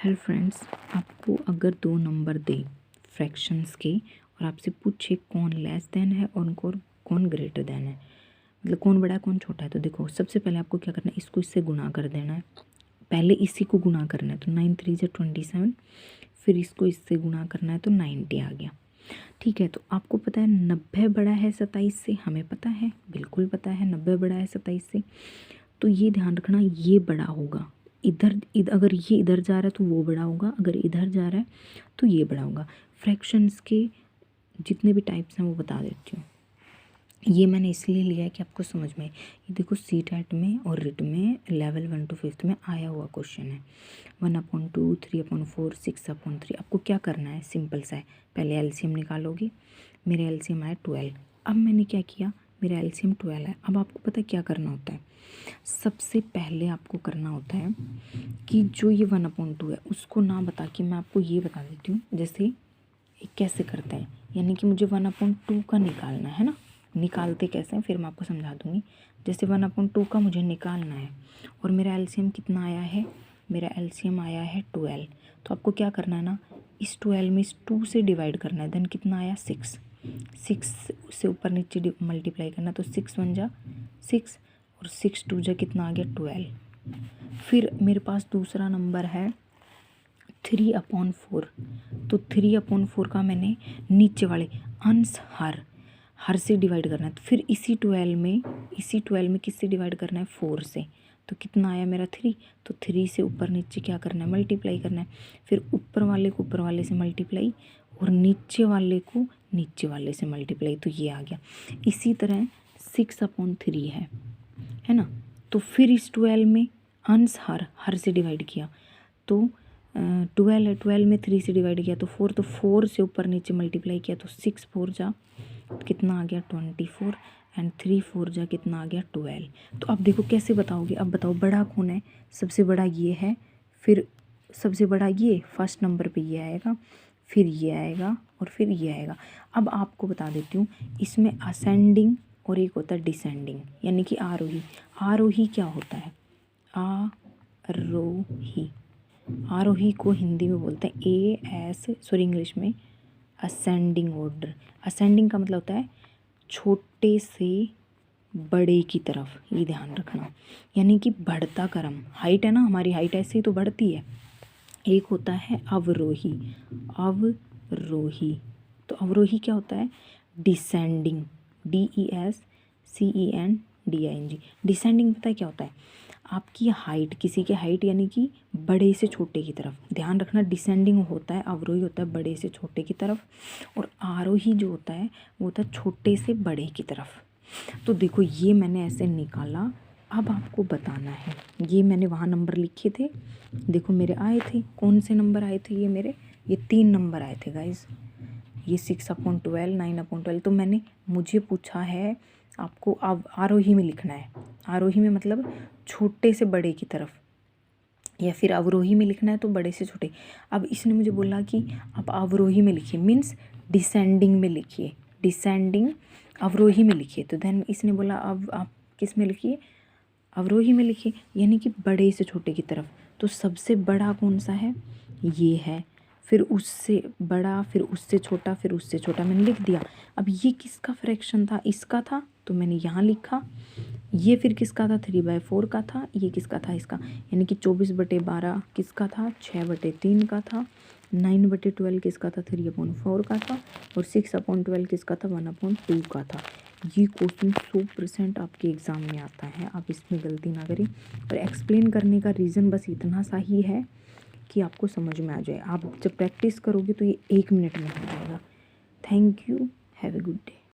Hello friends, आपको अगर दो नंबर दे फ्रैक्शंस के और आपसे पूछे कौन लेस देन है और कौन ग्रेटर देन है, मतलब कौन बड़ा है कौन छोटा है, तो देखो सबसे पहले आपको क्या करना है, इसको इससे गुना कर देना है। पहले इसी को गुना करना है, तो 9 3 से 27, फिर इसको इससे गुना करना है तो 90 आ गया। ठीक है, तो आपको पता है 90 बड़ा है 27 से, हमें पता है, बिल्कुल पता है 90 बड़ा है 27 से। तो ये ध्यान रखना, ये बड़ा होगा अगर ये इधर जा रहा है तो वो बड़ा होगा, अगर इधर जा रहा है तो ये बड़ा होगा। फ्रैक्शंस के जितने भी टाइप्स हैं वो बता देती हूँ। ये मैंने इसलिए लिया है कि आपको समझ में, ये देखो CTET में और रिट में लेवल 1 to 5 में आया हुआ क्वेश्चन है। 1/2, 3/4, 6/3। आपको क्या करना है, सिंपल सा है, पहले एलसीएम निकालोगे। मेरे एलसीएम आया 12। अब मैंने क्या किया, मेरा एलसीएम 12 है। अब आपको पता है क्या करना होता है, सबसे पहले आपको करना होता है कि जो ये 1/2 है उसको ना बता के मैं आपको ये बता देती हूँ, जैसे कैसे करते हैं, यानी कि मुझे 1/2 का निकालना है ना, निकालते कैसे हैं फिर मैं आपको समझा दूँगी। जैसे 1/2 का मुझे निकालना है और मेरा एलसीएम कितना आया है, मेरा एलसीएम आया है 12। तो आपको क्या करना है ना, इस 12 में इस 2 से डिवाइड करना है, देन कितना आया 6 से ऊपर नीचे मल्टीप्लाई करना, तो 6 1 जा 6 और 6 2 जा कितना आ गया 12। फिर मेरे पास दूसरा नंबर है 3/4। तो 3/4 का मैंने नीचे वाले अंश हर से डिवाइड करना है, तो फिर इसी 12 में किससे डिवाइड करना है, 4 से। तो कितना आया मेरा 3, तो 3 से ऊपर नीचे क्या करना है, मल्टीप्लाई करना है। फिर ऊपर वाले को ऊपर वाले से मल्टीप्लाई और नीचे वाले को नीचे वाले से मल्टीप्लाई, तो ये आ गया। इसी तरह 6/3 है ना, तो फिर इस 12 में अंश हर से डिवाइड किया, तो 12 है, 12 में 3 से डिवाइड किया तो 4, तो 4 से ऊपर नीचे मल्टीप्लाई किया तो 6 4 जा कितना आ गया 24 एंड 3 4 जा कितना आ गया 12। तो अब देखो कैसे बताओगे, अब बताओ बड़ा कौन है, सबसे बड़ा ये है, फिर सबसे बड़ा ये फर्स्ट नंबर पे ये आएगा, फिर ये आएगा और फिर ये आएगा। अब आपको बता देती हूँ, इसमें असेंडिंग और एक होता है डिसेंडिंग, यानी कि आरोही। आरोही क्या होता है, आरोही, आरोही को हिंदी में बोलते हैं इंग्लिश में असेंडिंग ऑर्डर। असेंडिंग का मतलब होता है छोटे से बड़े की तरफ, ये ध्यान रखना, यानी कि बढ़ता क्रम। हाइट है ना, हमारी हाइट ऐसे ही तो बढ़ती है। एक होता है अवरोही, अवरोही, तो अवरोही क्या होता है, डिसेंडिंग, DESCENDING। डिसेंडिंग पता है क्या होता है, आपकी हाइट, किसी की हाइट यानी कि बड़े से छोटे की तरफ। ध्यान रखना, डिसेंडिंग होता है, अवरोही होता है बड़े से छोटे की तरफ, और आरोही जो होता है वो होता है छोटे से बड़े की तरफ। तो देखो ये मैंने ऐसे निकाला, अब आपको बताना है, ये मैंने वहाँ नंबर लिखे थे, देखो मेरे आए थे, कौन से नंबर आए थे, ये 3 नंबर आए थे गाइज, ये 6/12, 9/12। तो मुझे पूछा है आपको अब आरोही में लिखना है, आरोही में मतलब छोटे से बड़े की तरफ, या फिर अवरोही में लिखना है तो बड़े से छोटे। अब इसने मुझे बोला कि आप अवरोही में लिखिए, मीन्स डिसेंडिंग में लिखिए, डिसेंडिंग अवरोही में लिखिए। तो देन इसने बोला अब आप किस में लिखिए, अवरोही में लिखिए, यानी कि बड़े से छोटे की तरफ। तो सबसे बड़ा कौन सा है, ये है, फिर उससे बड़ा, फिर उससे छोटा, फिर उससे छोटा, मैंने लिख दिया। अब ये किसका फ्रैक्शन था, इसका था, तो मैंने यहाँ लिखा। ये फिर किसका था, 3/4 का था, ये किसका था, इसका, यानी कि 24/12 किसका था, 6/3 का था, 9/12 किसका था, 3/4 का था, और 6/12 किसका था, 1/2 का था। ये क्वेश्चन 100% आपके एग्ज़ाम में आता है, आप इसमें गलती ना करें। और एक्सप्लेन करने का रीज़न बस इतना सा ही है कि आपको समझ में आ जाए। आप जब प्रैक्टिस करोगे तो ये 1 मिनट में हो जाएगा। Thank you, have a good day.